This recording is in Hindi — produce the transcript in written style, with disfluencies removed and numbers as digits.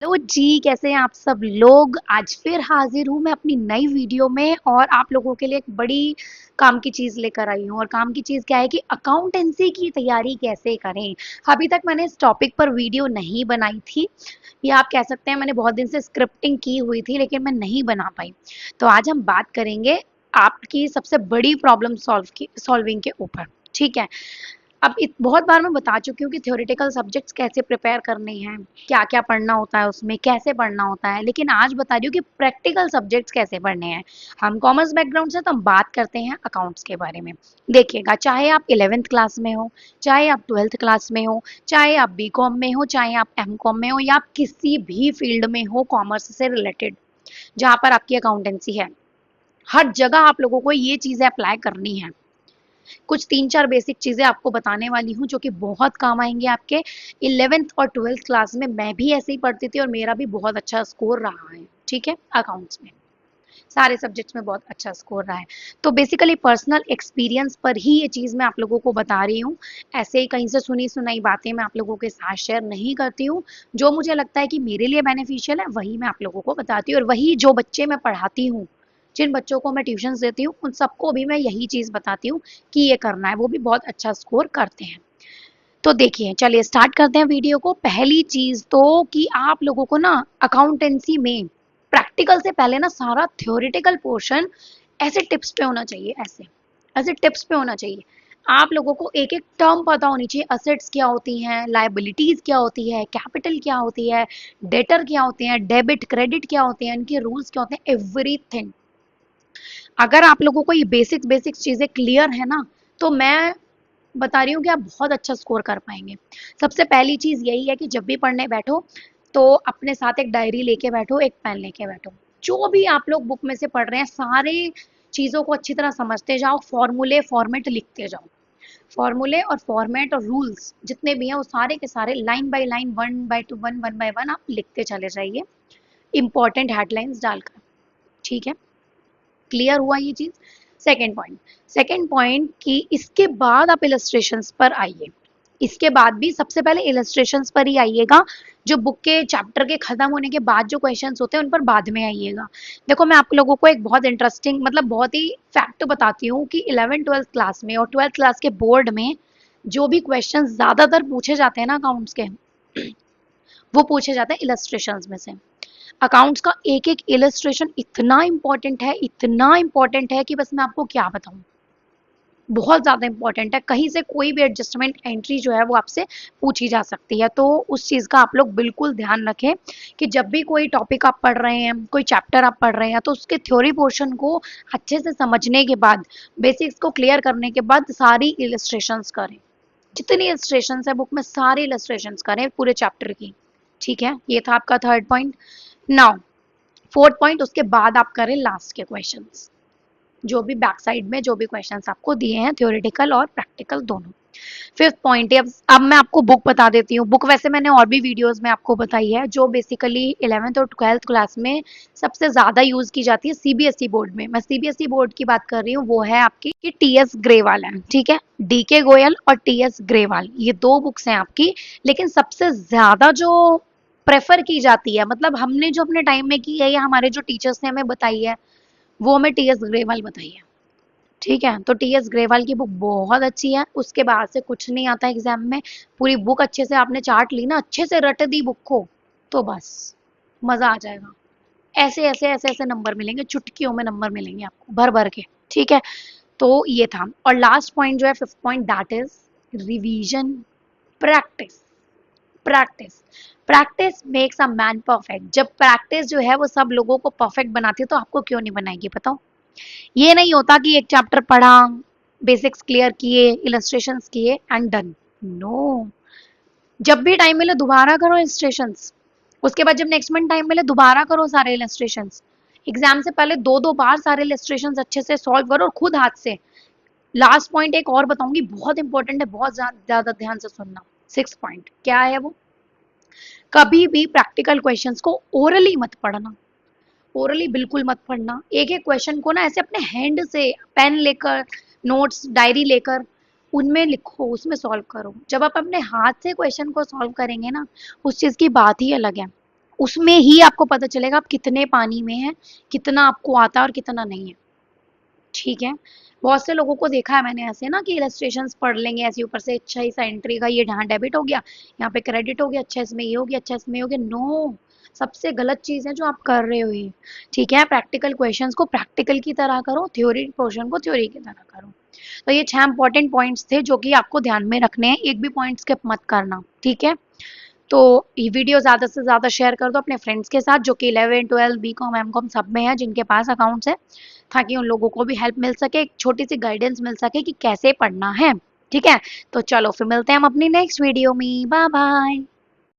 हेलो जी, कैसे हैं आप सब लोग। आज फिर हाजिर हूँ मैं अपनी नई वीडियो में और आप लोगों के लिए एक बड़ी काम की चीज लेकर आई हूँ। और काम की चीज क्या है कि अकाउंटेंसी की तैयारी कैसे करें। अभी तक मैंने इस टॉपिक पर वीडियो नहीं बनाई थी, या आप कह सकते हैं मैंने बहुत दिन से स्क्रिप्टिंग की हुई थी लेकिन मैं नहीं बना पाई। तो आज हम बात करेंगे आपकी सबसे बड़ी प्रॉब्लम सॉल्विंग के ऊपर। ठीक है। अब बहुत बार मैं बता चुकी हूँ कि थ्योरेटिकल सब्जेक्ट्स कैसे प्रिपेयर करने हैं, क्या क्या पढ़ना होता है उसमें, कैसे पढ़ना होता है, लेकिन आज बता रही हूँ कि प्रैक्टिकल सब्जेक्ट्स कैसे पढ़ने हैं। हम कॉमर्स बैकग्राउंड से तो हम बात करते हैं अकाउंट्स के बारे में। देखिएगा, चाहे आप 11th क्लास में हो, चाहे आप 12th क्लास में हो, चाहे आप बीकॉम में हो, चाहे आप एमकॉम में हो, या आप किसी भी फील्ड में हो कॉमर्स से रिलेटेड जहाँ पर आपकी अकाउंटेंसी है, हर जगह आप लोगों को ये चीजें अप्लाई करनी है। कुछ 3-4 बेसिक चीजें आपको बताने वाली हूँ जो कि बहुत काम आएंगे आपके 11th और 12th क्लास में। मैं भी ऐसे ही पढ़ती थी और मेरा भी बहुत अच्छा स्कोर रहा है। ठीक है, अकाउंट्स में सारे सब्जेक्ट्स में बहुत अच्छा स्कोर रहा है। तो बेसिकली पर्सनल एक्सपीरियंस पर ही ये चीज़ मैं आप लोगों को बता रही हूँ। ऐसे ही कहीं से सुनी सुनाई बातें मैं आप लोगों के साथ शेयर नहीं करती हूँ। जो मुझे लगता है कि मेरे लिए बेनिफिशियल है वही मैं आप लोगों को बताती हूँ, और वही जो बच्चे मैं पढ़ाती हूँ, जिन बच्चों को मैं ट्यूशन देती हूँ, उन सबको भी मैं यही चीज़ बताती हूँ कि ये करना है। वो भी बहुत अच्छा स्कोर करते हैं। तो देखिए, चलिए स्टार्ट करते हैं वीडियो को। पहली चीज तो कि आप लोगों को ना अकाउंटेंसी में प्रैक्टिकल से पहले ना सारा थ्योरेटिकल पोर्शन ऐसे टिप्स पे होना चाहिए। ऐसे ऐसे टिप्स पे होना चाहिए। आप लोगों को एक एक टर्म पता होनी चाहिए। असेट्स क्या होती हैं, लायबिलिटीज क्या होती है, कैपिटल क्या होती है, डेटर क्या होते हैं, डेबिट क्रेडिट क्या होते हैं, इनके रूल्स क्या होते हैं, एवरीथिंग। अगर आप लोगों को ये बेसिक्स बेसिक्स चीजें क्लियर है ना, तो मैं बता रही हूँ कि आप बहुत अच्छा स्कोर कर पाएंगे। सबसे पहली चीज यही है कि जब भी पढ़ने बैठो तो अपने साथ एक डायरी लेके बैठो, एक पेन लेके बैठो। जो भी आप लोग बुक में से पढ़ रहे हैं सारे चीजों को अच्छी तरह समझते जाओ, फॉर्मूले फॉर्मेट लिखते जाओ। फॉर्मूले और फॉर्मेट और रूल्स जितने भी हैं वो सारे के सारे line by line, one by one आप लिखते चले जाइए, इंपॉर्टेंट हेडलाइंस डालकर। ठीक है, क्लियर हुआ ये चीज। सेकेंड पॉइंट कि इसके बाद आप इलस्ट्रेशंस पर आइए। इसके बाद भी सबसे पहले इलस्ट्रेशंस पर ही आइएगा। जो बुक के चैप्टर के खत्म होने के बाद जो क्वेश्चंस होते हैं उन पर बाद में आइएगा। देखो, मैं आप लोगों को एक बहुत इंटरेस्टिंग, मतलब बहुत ही फैक्ट बताती हूँ कि 11th-12th क्लास में और 12th क्लास के बोर्ड में जो भी क्वेश्चन ज्यादातर पूछे जाते हैं ना अकाउंट्स के, वो पूछे जाते हैं इलस्ट्रेशंस में से। अकाउंट्स का एक एक इलस्ट्रेशन इतना इंपॉर्टेंट है, इतना इंपॉर्टेंट है कि बस मैं आपको क्या बताऊं। बहुत ज्यादा इंपॉर्टेंट है। कहीं से कोई भी एडजस्टमेंट एंट्री जो है वो आपसे पूछी जा सकती है। तो उस चीज का आप लोग बिल्कुल ध्यान रखें कि जब भी कोई टॉपिक आप पढ़ रहे हैं, कोई चैप्टर आप पढ़ रहे हैं, तो उसके थ्योरी पोर्शन को अच्छे से समझने के बाद, बेसिक्स को क्लियर करने के बाद सारी इलस्ट्रेशंस करें। जितनी इलस्ट्रेशंस है बुक में सारी इलस्ट्रेशंस करें पूरे चैप्टर की। ठीक है, ये था आपका third point. Now fourth point, उसके बाद आप करें लास्ट के क्वेश्चंस। जो भी बैक साइड में जो भी क्वेश्चंस आपको दिए हैं, थ्योरेटिकल और प्रैक्टिकल दोनों। फिफ्थ पॉइंट है, अब मैं आपको बुक बता देती हूँ। बुक वैसे मैंने और भी वीडियोस में आपको बताई है, जो बेसिकली 11th और 12th क्लास में सबसे ज्यादा यूज की जाती है सीबीएसई बोर्ड में। मैं सीबीएसई बोर्ड की बात कर रही हूँ। वो है आपकी टीएस ग्रेवाल है। ठीक है, डीके गोयल और टीएस ग्रेवाल, ये दो बुक्स हैं आपकी। लेकिन सबसे ज्यादा जो प्रेफर की जाती है, मतलब हमने जो अपने टाइम में की है या हमारे जो टीचर्स ने हमें बताई है, वो हमें टीएस ग्रेवाल बताई है। ठीक है, तो टीएस ग्रेवाल की बुक बहुत अच्छी है। उसके बाद से कुछ नहीं आता एग्जाम में। पूरी बुक अच्छे से आपने चार्ट ली ना, अच्छे से रट दी बुक को, तो बस मजा आ जाएगा। ऐसे ऐसे ऐसे ऐसे नंबर मिलेंगे, चुटकियों में नंबर मिलेंगे आपको भर भर के। ठीक है, तो ये था। और लास्ट पॉइंट जो है, fifth point, that is revision, practice. Practice practice makes a man perfect. जब प्रैक्टिस जो है वो सब लोगों को परफेक्ट बनाती है, तो आपको क्यों नहीं बनाएगी बताओ। ये नहीं होता कि एक चैप्टर पढ़ा, बेसिक्स क्लियर किए, इलस्ट्रेशंस किए एंड डन। नो, जब भी टाइम मिले दोबारा करो इलस्ट्रेशंस। उसके बाद जब नेक्स्ट मंथ टाइम मिले दोबारा करो सारे इलस्ट्रेशंस। एग्जाम से पहले दो दो बार सारे इलस्ट्रेशंस अच्छे से सॉल्व करो और खुद हाथ से। लास्ट पॉइंट एक और बताऊंगी, बहुत इंपॉर्टेंट है, बहुत ज्यादा ध्यान से सुनना। सिक्स पॉइंट क्या है वो, कभी भी प्रैक्टिकल क्वेश्चंस को ओरली मत पढ़ना। ओरली बिल्कुल मत पढ़ना। एक एक क्वेश्चन को ना ऐसे अपने हैंड से, पेन लेकर, नोट्स डायरी लेकर उनमें लिखो, उसमें सॉल्व करो। जब आप अपने हाथ से क्वेश्चन को सॉल्व करेंगे ना, उस चीज की बात ही अलग है। उसमें ही आपको पता चलेगा आप कितने पानी में हैं, कितना आपको आता है और कितना नहीं है। ठीक है। बहुत से लोगों को देखा है मैंने ऐसे ना कि इलस्ट्रेशंस पढ़ लेंगे ऐसे ऊपर से, अच्छा इस एंट्री का ये यहाँ डेबिट हो गया, यहाँ पे क्रेडिट हो गया, अच्छा इसमें ये हो गया, अच्छा इसमें ये हो गया। नो, सबसे गलत चीज है जो आप कर रहे हो ये। ठीक है, प्रैक्टिकल क्वेश्चंस को प्रैक्टिकल की तरह करो, थ्योरी पोर्शन को थ्योरी की तरह करो। तो ये 6 इंपॉर्टेंट पॉइंट्स थे जो कि आपको ध्यान में रखने हैं, एक भी पॉइंट स्किप मत करना। ठीक है। तो ये वीडियो ज़्यादा से ज़्यादा शेयर कर दो अपने फ्रेंड्स के साथ जो कि 11 12 बीकॉम एमकॉम सब में है, जिनके पास अकाउंट्स है, ताकि उन लोगों को भी हेल्प मिल सके, एक छोटी सी गाइडेंस मिल सके कि कैसे पढ़ना है। ठीक है। तो चलो फिर मिलते हैं हम अपनी नेक्स्ट वीडियो में। Bye bye.